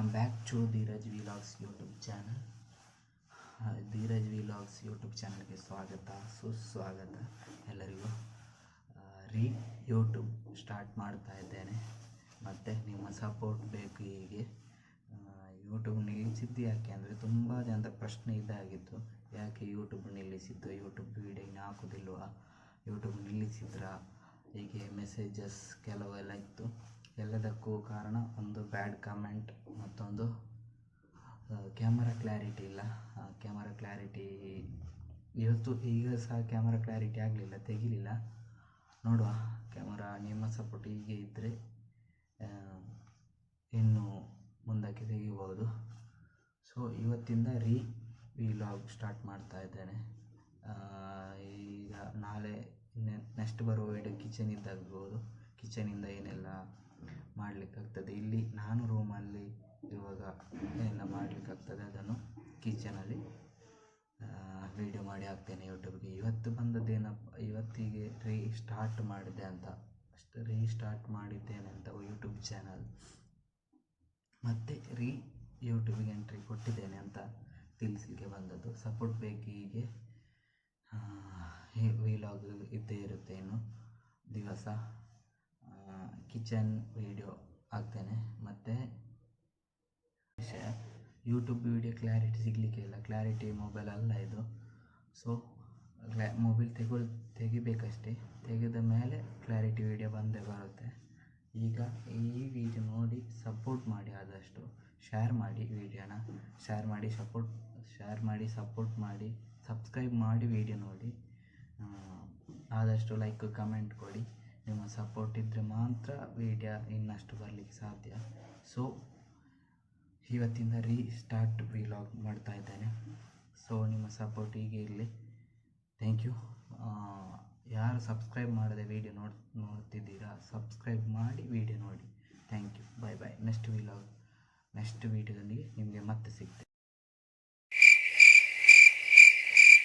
Welcome back to Dheeraj vlogs YouTube channel. Dheeraj vlogs YouTube ಚಾನಲ್ಗೆ ಸ್ವಾಗತ ಸುಸ್ವಾಗತ ಎಲ್ಲರಿಗೂ. ಯೂಟ್ಯೂಬ್ ಸ್ಟಾರ್ಟ್ ಮಾಡ್ತಾ ಇದ್ದೇನೆ, ಮತ್ತು ನಿಮ್ಮ ಸಪೋರ್ಟ್ ಬೇಕು. ಹೀಗೆ ಯೂಟ್ಯೂಬ್ ನಿಲ್ಲಿಸಿದ್ದು ಯಾಕೆ ಅಂದರೆ ತುಂಬ ಜನರ ಪ್ರಶ್ನೆ ಇದಾಗಿತ್ತು, ಯಾಕೆ ಯೂಟ್ಯೂಬ್ ನಿಲ್ಲಿಸಿದ್ದು, ಯೂಟ್ಯೂಬ್ ವೀಡಿಯೋ ಇನ್ನು ಹಾಕೋದಿಲ್ವಾ, ಯೂಟ್ಯೂಬ್ ನಿಲ್ಲಿಸಿದ್ರಾ, ಹೀಗೆ ಮೆಸೇಜಸ್ ಕೆಲವೆಲ್ಲ ಇತ್ತು. ಎಲ್ಲದಕ್ಕೂ ಕಾರಣ ಒಂದು ಬ್ಯಾಡ್ ಕಮೆಂಟ್, ಮತ್ತೊಂದು ಕ್ಯಾಮರಾ ಕ್ಲಾರಿಟಿ ಇಲ್ಲ. ಕ್ಯಾಮರಾ ಕ್ಲಾರಿಟಿ ಈಗ ಸಹ ಕ್ಯಾಮರಾ ಕ್ಲಾರಿಟಿ ಆಗಲಿಲ್ಲ, ತೆಗಿಲಿಲ್ಲ. ನೋಡುವ, ಕ್ಯಾಮರಾ ನಿಮ್ಮ ಸಪೋರ್ಟ್ ಹೀಗೆ ಇದ್ದರೆ ಇನ್ನು ಮುಂದಕ್ಕೆ ತೆಗಿಬೋದು. ಸೊ ಇವತ್ತಿಂದ ವಿಲಾಗ್ ಸ್ಟಾರ್ಟ್ ಮಾಡ್ತಾ ಇದ್ದೇನೆ. ಈಗ ನಾಳೆ ನೆಕ್ಸ್ಟ್ ಬರುವ ವಿಡಿಯೋ ಕಿಚನ್ ಇದ್ದಾಗ್ಬೋದು. ಕಿಚನಿಂದ ಏನೆಲ್ಲ ಮಾಡಲಿಕ್ಕಾಗ್ತದೆ, ಇಲ್ಲಿ ನಾನು ರೂಮಲ್ಲಿ ಇರುವಾಗ ಏನೆಲ್ಲ ಮಾಡಲಿಕ್ಕಾಗ್ತದೆ ಅದನ್ನು ಕಿಚನಲ್ಲಿ ವಿಡಿಯೋ ಮಾಡಿ ಹಾಕ್ತೇನೆ ಯೂಟ್ಯೂಬ್ಗೆ. ಇವತ್ತು ಬಂದದ್ದೇನಪ್ಪ, ಇವತ್ತಿಗೆ ರೀಸ್ಟಾರ್ಟ್ ಮಾಡಿದ್ದೇನೆ ಅಂತ ಯೂಟ್ಯೂಬ್ ಚಾನಲ್, ಮತ್ತು ಯೂಟ್ಯೂಬ್ಗೆ ಎಂಟ್ರಿ ಕೊಟ್ಟಿದ್ದೇನೆ ಅಂತ ತಿಳಿಸಲಿಕ್ಕೆ ಬಂದದ್ದು. ಸಪೋರ್ಟ್ ಬೇಕು. ಹೀಗೆ ವಿಲಾಗ್ ಇದ್ದೇ ಇರುತ್ತೆ. ಇನ್ನು ದಿವಸ ಕಿಚನ್ ವಿಡಿಯೋ ಹಾಕ್ತೇನೆ. ಮತ್ತು ವಿಷಯ, ಯೂಟ್ಯೂಬ್ ವಿಡಿಯೋ ಕ್ಲಾರಿಟಿ ಸಿಗಲಿಕ್ಕೆ ಇಲ್ಲ, ಕ್ಲಾರಿಟಿ ಮೊಬೈಲ್ ಅಲ್ಲ ಇದು. ಸೊ ಮೊಬೈಲ್ ತೆಗಿಬೇಕಷ್ಟೇ, ತೆಗೆದ ಮೇಲೆ ಕ್ಲಾರಿಟಿ ವಿಡಿಯೋ ಬಂದೇ ಬರುತ್ತೆ. ಈಗ ಈ ವಿಡಿಯೋ ನೋಡಿ ಸಪೋರ್ಟ್ ಮಾಡಿ, ಆದಷ್ಟು ಶೇರ್ ಮಾಡಿ, ವಿಡಿಯೋನ ಶೇರ್ ಮಾಡಿ ಸಪೋರ್ಟ್ ಮಾಡಿ, ಸಬ್ಸ್ಕ್ರೈಬ್ ಮಾಡಿ, ವಿಡಿಯೋ ನೋಡಿ, ಆದಷ್ಟು ಲೈಕ್ ಕಮೆಂಟ್ ಕೊಡಿ. ನಿಮ್ಮ ಸಪೋರ್ಟ್ ಇದ್ದರೆ ಮಾತ್ರ ವಿಡಿಯೋ ಇನ್ನಷ್ಟು ಬರಲಿಕ್ಕೆ ಸಾಧ್ಯ. ಸೊ ಇವತ್ತಿಂದ ರೀಸ್ಟಾರ್ಟ್ ವಿಲಾಗ್ ಮಾಡ್ತಾ ಇದ್ದೇನೆ. ಸೊ ನಿಮ್ಮ ಸಪೋರ್ಟ್ ಹೀಗೆ ಇರಲಿ. Thank you. ಯಾರು ಸಬ್ಸ್ಕ್ರೈಬ್ ಮಾಡದೆ ವಿಡಿಯೋ ನೋಡ್ತಿದ್ದೀರಾ, ಸಬ್ಸ್ಕ್ರೈಬ್ ಮಾಡಿ ವಿಡಿಯೋ ನೋಡಿ. Thank you. ಬಾಯ್. ನೆಕ್ಸ್ಟ್ ವಿಡಿಯೋದೊಂದಿಗೆ ನಿಮಗೆ ಮತ್ತೆ ಸಿಗ್ತೇನೆ.